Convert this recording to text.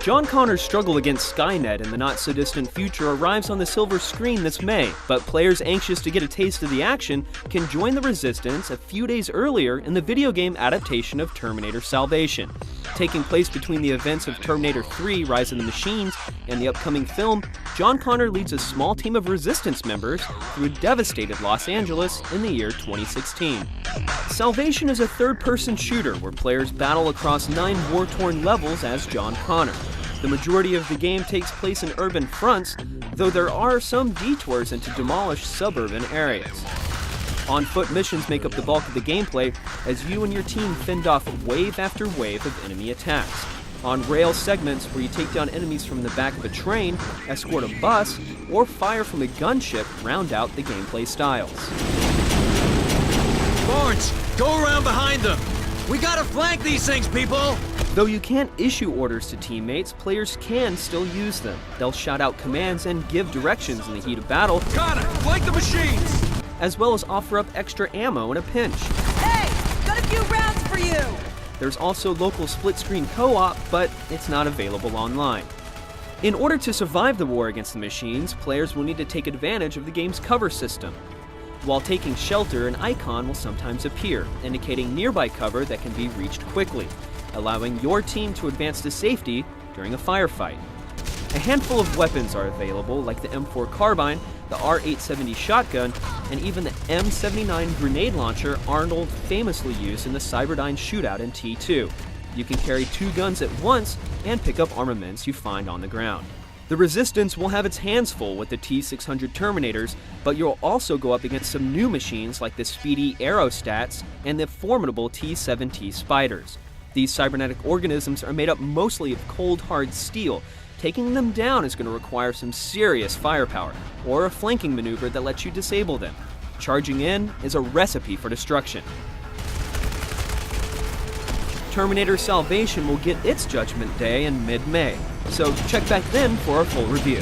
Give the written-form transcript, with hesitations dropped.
John Connor's struggle against Skynet in the not-so-distant future arrives on the silver screen this May, but players anxious to get a taste of the action can join the Resistance a few days earlier in the video game adaptation of Terminator Salvation. Taking place between the events of Terminator 3: Rise of the Machines and the upcoming film, John Connor leads a small team of Resistance members through a devastated Los Angeles in the year 2016. Salvation is a third-person shooter where players battle across 9 war-torn levels as John Connor. The majority of the game takes place in urban fronts, though there are some detours into demolished suburban areas. On-foot missions make up the bulk of the gameplay as you and your team fend off wave after wave of enemy attacks. On-rail segments where you take down enemies from the back of a train, escort a bus, or fire from a gunship round out the gameplay styles. Lawrence, go around behind them! We gotta flank these things, people! Though you can't issue orders to teammates, players can still use them. They'll shout out commands and give directions in the heat of battle. Got it! Flank the machines! As well as offer up extra ammo in a pinch. Hey! Got a few rounds for you! There's also local split-screen co-op, but it's not available online. In order to survive the war against the machines, players will need to take advantage of the game's cover system. While taking shelter, an icon will sometimes appear, indicating nearby cover that can be reached quickly, allowing your team to advance to safety during a firefight. A handful of weapons are available, like the M4 carbine, the R870 shotgun, and even the M79 grenade launcher Arnold famously used in the Cyberdyne shootout in T2. You can carry 2 guns at once and pick up armaments you find on the ground. The Resistance will have its hands full with the T-600 Terminators, but you'll also go up against some new machines like the speedy Aerostats and the formidable T-7T Spiders. These cybernetic organisms are made up mostly of cold, hard steel. Taking them down is going to require some serious firepower, or a flanking maneuver that lets you disable them. Charging in is a recipe for destruction. Terminator Salvation will get its Judgment Day in mid-May, so check back then for our full review.